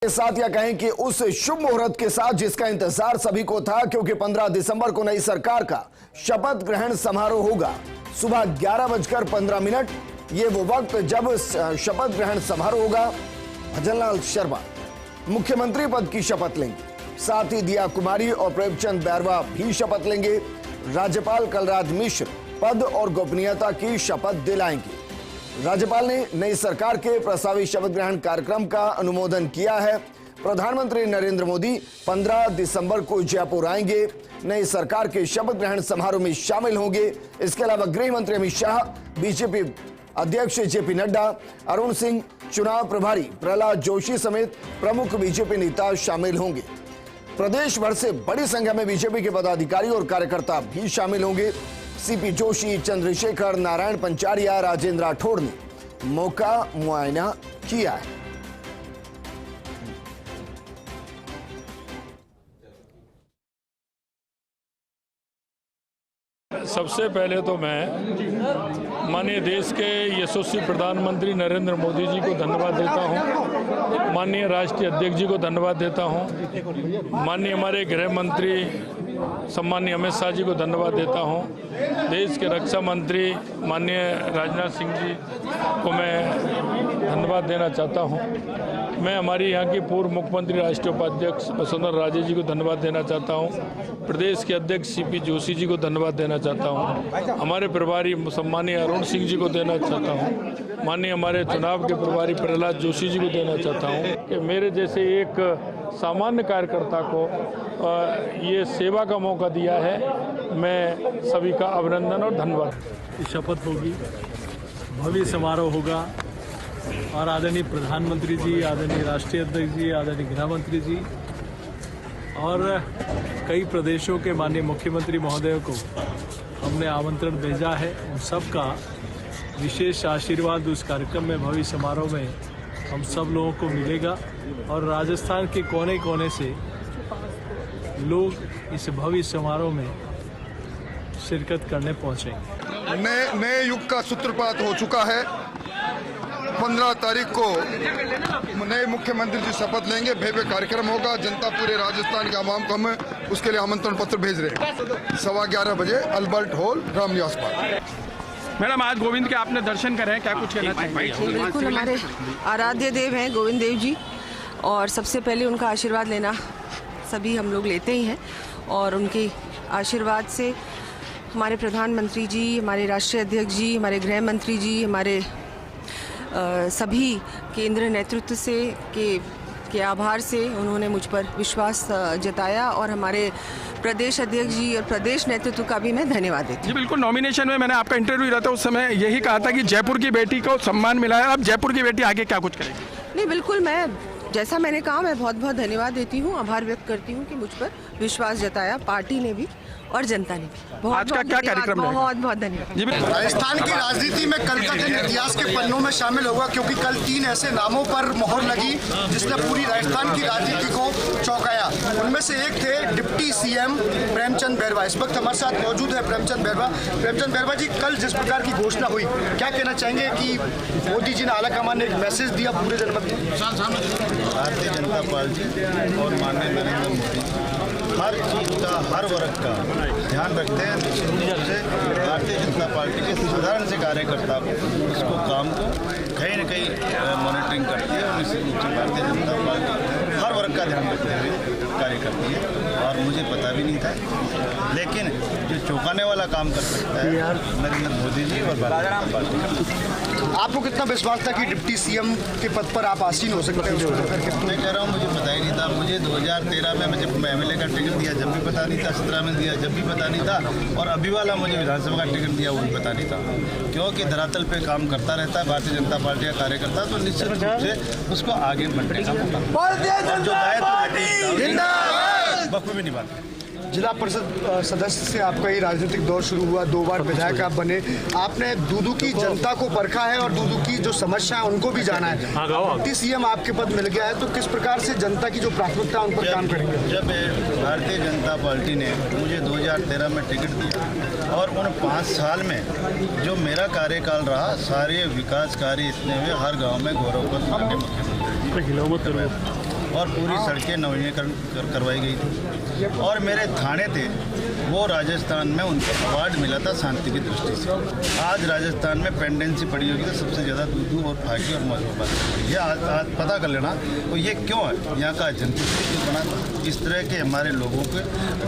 साथ या कहें कि उस शुभ मुहूर्त के साथ जिसका इंतजार सभी को था, क्योंकि 15 दिसंबर को नई सरकार का शपथ ग्रहण समारोह होगा। सुबह 11:15 ये वो वक्त जब शपथ ग्रहण समारोह होगा। भजनलाल शर्मा मुख्यमंत्री पद की शपथ लेंगे, साथ ही दिया कुमारी और प्रेमचंद बैरवा भी शपथ लेंगे। राज्यपाल कलराज मिश्र पद और गोपनीयता की शपथ दिलाएंगे। राज्यपाल ने नई सरकार के प्रस्तावित शपथ ग्रहण कार्यक्रम का अनुमोदन किया है। प्रधानमंत्री नरेंद्र मोदी 15 दिसंबर को जयपुर आएंगे, नई सरकार के शपथ ग्रहण समारोह में शामिल होंगे। इसके अलावा गृह मंत्री अमित शाह, बीजेपी अध्यक्ष जेपी नड्डा, अरुण सिंह, चुनाव प्रभारी प्रहलाद जोशी समेत प्रमुख बीजेपी नेता शामिल होंगे। प्रदेश भर से बड़ी संख्या में बीजेपी के पदाधिकारी और कार्यकर्ता भी शामिल होंगे। सीपी जोशी, चंद्रशेखर, नारायण पंचारिया, राजेंद्र राठौड़ ने मौका मुआयना किया है। सबसे पहले तो मैं माननीय देश के यशस्वी प्रधानमंत्री नरेंद्र मोदी जी को धन्यवाद देता हूं, माननीय राष्ट्रीय अध्यक्ष जी को धन्यवाद देता हूं, माननीय हमारे गृह मंत्री सम्माननीय अमित शाह जी को धन्यवाद देता हूं, देश के रक्षा मंत्री माननीय राजनाथ सिंह जी को मैं धन्यवाद देना चाहता हूं। मैं हमारी यहाँ की पूर्व मुख्यमंत्री राष्ट्रीय उपाध्यक्ष वसुंधरा राजे जी को धन्यवाद देना चाहता हूँ, प्रदेश के अध्यक्ष सीपी जोशी जी को धन्यवाद देना चाहता हूँ, हमारे प्रभारी सम्मानीय अरुण सिंह जी को देना चाहता हूँ, माननीय हमारे चुनाव के प्रभारी प्रहलाद जोशी जी को देना चाहता हूँ कि मेरे जैसे एक सामान्य कार्यकर्ता को ये सेवा का मौका दिया है। मैं सभी का अभिनंदन और धन्यवाद। शपथ होगी, भव्य समारोह होगा और आदरणीय प्रधानमंत्री जी, आदरणीय राष्ट्रीय अध्यक्ष जी, आदरणीय गृह मंत्री जी और कई प्रदेशों के माननीय मुख्यमंत्री महोदयों को हमने आमंत्रण भेजा है। उन सबका विशेष आशीर्वाद उस कार्यक्रम में, भव्य समारोह में हम सब लोगों को मिलेगा और राजस्थान के कोने कोने से लोग इस भव्य समारोह में शिरकत करने पहुंचेंगे। नए युग का सूत्रपात हो चुका है। 15 तारीख को नए मुख्यमंत्री जी शपथ लेंगे, भव्य कार्यक्रम होगा। जनता पूरे राजस्थान के आवाम को हम उसके लिए आमंत्रण पत्र भेज रहे हैं। 11:15 बजे Albert hall, Ramniwas park. Madam, आज गोविंद के आपने दर्शन करे हैं, क्या कुछ कहना चाहिए? बिल्कुल, हमारे आराध्य देव हैं गोविंद देव जी और सबसे पहले उनका आशीर्वाद लेना सभी हम लोग लेते ही हैं और उनके आशीर्वाद से हमारे प्रधानमंत्री जी, हमारे राष्ट्रीय अध्यक्ष जी, हमारे गृह मंत्री जी, हमारे सभी केंद्र नेतृत्व से के आभार से उन्होंने मुझ पर विश्वास जताया और हमारे प्रदेश अध्यक्ष जी और प्रदेश नेतृत्व का भी मैं धन्यवाद देती हूँ। जी बिल्कुल, नॉमिनेशन में मैंने आपका इंटरव्यू लिया था, उस समय यही कहा था कि जयपुर की बेटी को सम्मान मिला है। अब जयपुर की बेटी आगे क्या कुछ करेगी? नहीं, बिल्कुल, मैं जैसा मैंने कहा, मैं बहुत बहुत धन्यवाद देती हूँ, आभार व्यक्त करती हूँ कि मुझ पर विश्वास जताया पार्टी ने भी और जनता ने भी। आज का क्या कार्यक्रम है? बहुत बहुत धन्यवाद। राजस्थान की राजनीति में कल का दिन इतिहास के पन्नों में शामिल होगा, क्योंकि कल 3 ऐसे नामों पर मोहर लगी जिसने पूरी राजस्थान की राजनीति को चौंकाया। उनमें से एक थे डिप्टी सीएम प्रेमचंद बैरवा। इस वक्त हमारे साथ मौजूद है प्रेमचंद बैरवा। प्रेमचंद बैरवा जी, कल जिस प्रकार की घोषणा हुई, क्या कहना चाहेंगे कि मोदी जी ने आलाकमान ने एक मैसेज दिया पूरे जनपद को? भारतीय जनता पार्टी और माननीय नरेंद्र मोदी हर चीज का, हर वर्ग का ध्यान रखते हैं। निश्चित रूप से भारतीय जनता पार्टी के साधारण से कार्यकर्ता को, इसको काम को कहीं न कहीं मॉनिटरिंग करती है और निश्चित रूप से भारतीय जनता पार्टी हर वर्ग का ध्यान रखते हुए कार्य करती है और मुझे पता भी नहीं था, लेकिन जो चौंकाने वाला काम कर सकता है नरेंद्र मोदी जी और भारतीय जनता पार्टी। आपको कितना विश्वास था कि डिप्टी सीएम के पद पर आप आसीन हो सकते हैं? मैं कह रहा हूँ, मुझे पता ही नहीं था। मुझे 2013 में जब MLA का टिकट दिया जब भी पता नहीं था, 17 में दिया जब भी पता नहीं था, और अभी वाला मुझे विधानसभा का टिकट दिया वो भी पता नहीं था, क्योंकि धरातल पे काम करता रहता है भारतीय जनता पार्टी का कार्यकर्ता, तो निश्चित रूप से उसको आगे बढ़ने का मौका जो बखूबी निभाता है। जिला परिषद सदस्य से आपका ही राजनीतिक दौर शुरू हुआ, 2 बार विधायक आप बने। आपने दूदू की जनता को परखा है और दूदू की जो समस्या है उनको भी जाना है। डिप्टी सीएम आपके पद मिल गया है, तो किस प्रकार से जनता की जो प्राथमिकता उन पर काम करेंगे? जब भारतीय जनता पार्टी ने मुझे 2013 में टिकट दिया और उन 5 साल में जो मेरा कार्यकाल रहा, सारे विकास कार्य इतने हुए, हर गाँव में गौरव पर और पूरी सड़कें नवीनीकरण करवाई गई थी। और मेरे थाने थे वो राजस्थान में उनको अवार्ड मिला था शांति की दृष्टि से। आज राजस्थान में पेंडेंसी पड़ी होगी तो सबसे ज़्यादा दूधू और फाकी और मौजूद ये आज पता कर लेना तो ये क्यों है, यहाँ का जनतंत्र क्यों बना था। इस तरह के हमारे लोगों के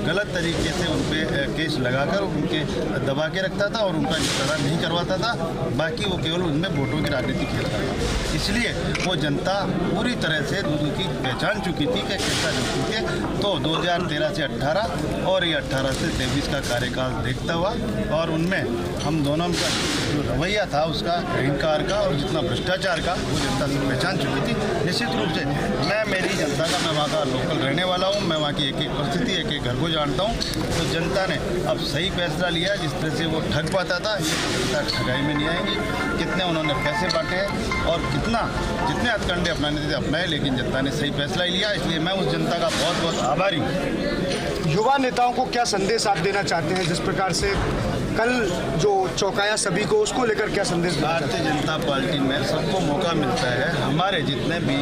गलत तरीके से उन पर केस लगाकर उनके दबा के रखता था और उनका निपटारा नहीं करवाता था। बाकी वो केवल उनमें वोटों की राजनीति खेलता था। इसलिए वो जनता पूरी तरह से दूधू की पहचान चुकी थी कि कैसा जनता है। तो 2013 से 18 और ये 18 से 23 का कार्यकाल देखता हुआ और उनमें हम दोनों का जो रवैया था उसका अहंकार का और जितना भ्रष्टाचार का वो जनता सब पहचान चुकी थी। निश्चित रूप से मैं मेरी जनता का, मैं वहाँ का लोकल रहने वाला हूँ, मैं वहाँ की एक एक परिस्थिति एक एक घर को जानता हूँ। तो जनता ने अब सही फैसला लिया। जिस तरह से वो ठग पाता था ये जनता ठगाई में नहीं आएंगी। कितने उन्होंने पैसे बांटे हैं और जितने हथकंडे अपनाने थे अपनाए, लेकिन जनता ने सही फैसला ही लिया। इसलिए मैं उस जनता का बहुत बहुत आभारी हूँ। युवा नेताओं को क्या संदेश आप देना चाहते हैं, जिस प्रकार से कल जो चौंकाया सभी को, उसको लेकर क्या संदेश देना चाहते हैं? भारतीय जनता पार्टी में सबको मौका मिलता है। हमारे जितने भी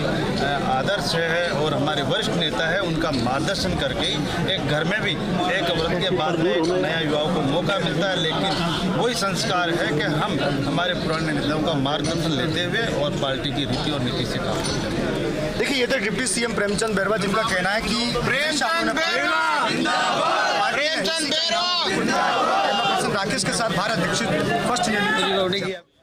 आदर्श है और हमारे वरिष्ठ नेता है उनका मार्गदर्शन करके ही एक घर में भी एक वर्ग के बाद में एक नया युवाओं को मौका मिलता है। लेकिन वही संस्कार है कि हम हमारे पुराने नेताओं का मार्गदर्शन लेते हुए और पार्टी की रीति और नीति से काम करते हैं। देखिए, ये तो डिप्टी सीएम प्रेमचंद बैरवा जिनका कहना है कि राकेश के साथ भारत दीक्षित फर्स्ट यूनिट